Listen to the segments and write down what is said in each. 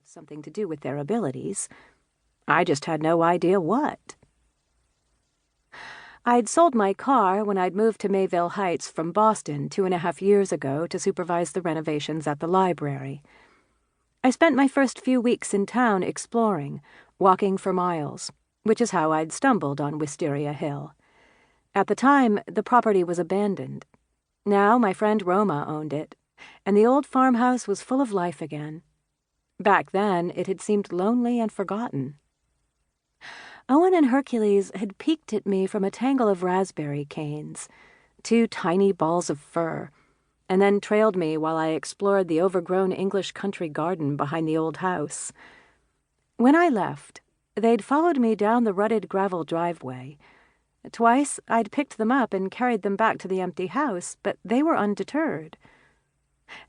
something to do with their abilities. I just had no idea what. I'd sold my car when I'd moved to Mayville Heights from Boston 2.5 years ago to supervise the renovations at the library. I spent my first few weeks in town exploring, walking for miles, which is how I'd stumbled on Wisteria Hill. At the time, the property was abandoned. Now my friend Roma owned it, and the old farmhouse was full of life again. Back then, it had seemed lonely and forgotten. Owen and Hercules had peeked at me from a tangle of raspberry canes, 2 tiny balls of fur, and then trailed me while I explored the overgrown English country garden behind the old house. When I left, they'd followed me down the rutted gravel driveway. Twice I'd picked them up and carried them back to the empty house, but they were undeterred.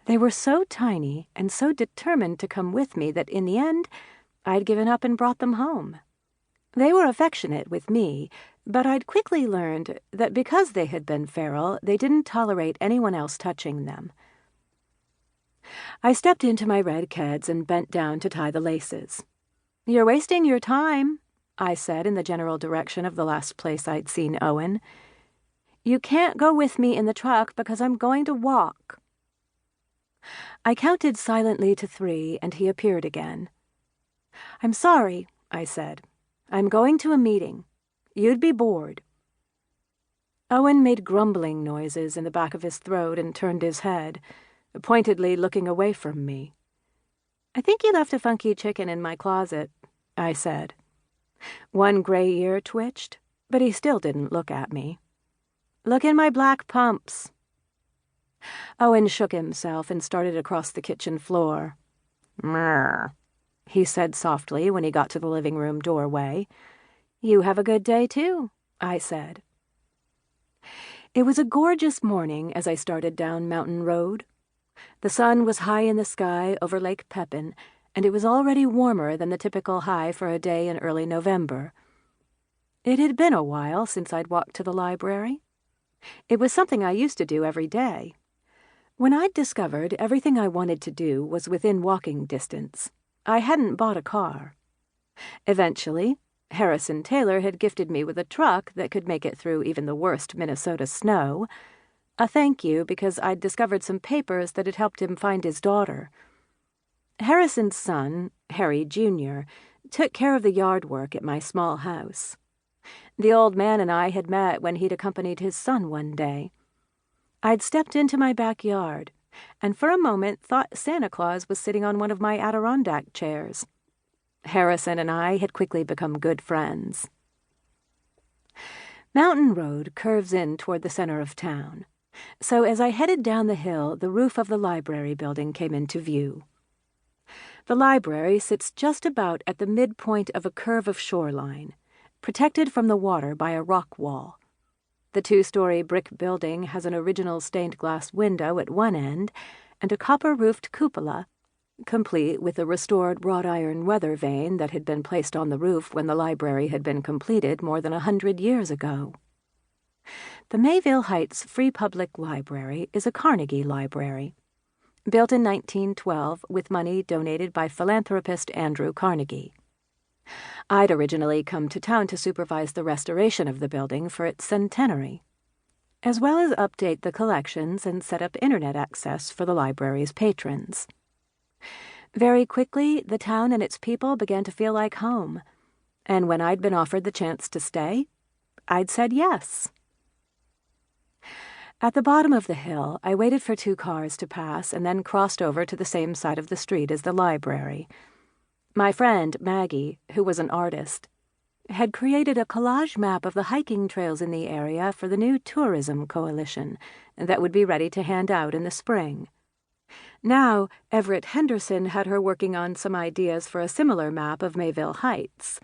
They were so tiny and so determined to come with me that in the end, I'd given up and brought them home. They were affectionate with me, but I'd quickly learned that because they had been feral, they didn't tolerate anyone else touching them. I stepped into my red keds and bent down to tie the laces. "You're wasting your time," I said in the general direction of the last place I'd seen Owen. "You can't go with me in the truck because I'm going to walk." I counted silently to 3, and he appeared again. "I'm sorry," I said. "I'm going to a meeting. You'd be bored." Owen made grumbling noises in the back of his throat and turned his head, pointedly looking away from me. "I think you left a funky chicken in my closet," I said. One gray ear twitched, but he still didn't look at me. "Look in my black pumps." Owen shook himself and started across the kitchen floor. "Mrrr," he said softly when he got to the living room doorway. "You have a good day, too," I said. It was a gorgeous morning as I started down Mountain Road. The sun was high in the sky over Lake Pepin, and it was already warmer than the typical high for a day in early November. It had been a while since I'd walked to the library. It was something I used to do every day. When I'd discovered everything I wanted to do was within walking distance, I hadn't bought a car. Eventually, Harrison Taylor had gifted me with a truck that could make it through even the worst Minnesota snow. A thank you because I'd discovered some papers that had helped him find his daughter. Harrison's son, Harry Jr., took care of the yard work at my small house. The old man and I had met when he'd accompanied his son one day. I'd stepped into my backyard, and for a moment thought Santa Claus was sitting on one of my Adirondack chairs. Harrison and I had quickly become good friends. Mountain Road curves in toward the center of town, so as I headed down the hill, the roof of the library building came into view. The library sits just about at the midpoint of a curve of shoreline, protected from the water by a rock wall. The 2-story brick building has an original stained-glass window at one end and a copper-roofed cupola, complete with a restored wrought-iron weather vane that had been placed on the roof when the library had been completed more than 100 years ago. The Mayville Heights Free Public Library is a Carnegie library, built in 1912 with money donated by philanthropist Andrew Carnegie. I'd originally come to town to supervise the restoration of the building for its centenary, as well as update the collections and set up internet access for the library's patrons. Very quickly, the town and its people began to feel like home, and when I'd been offered the chance to stay, I'd said yes. At the bottom of the hill, I waited for 2 cars to pass and then crossed over to the same side of the street as the library. My friend, Maggie, who was an artist, had created a collage map of the hiking trails in the area for the new tourism coalition that would be ready to hand out in the spring. Now, Everett Henderson had her working on some ideas for a similar map of Mayville Heights.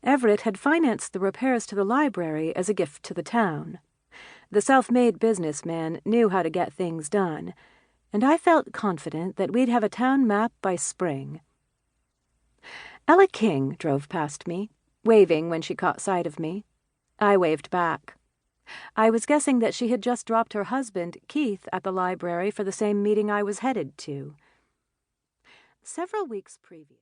Everett had financed the repairs to the library as a gift to the town. The self-made businessman knew how to get things done, and I felt confident that we'd have a town map by spring. Ella King drove past me, waving when she caught sight of me. I waved back. I was guessing that she had just dropped her husband, Keith, at the library for the same meeting I was headed to. Several weeks previous.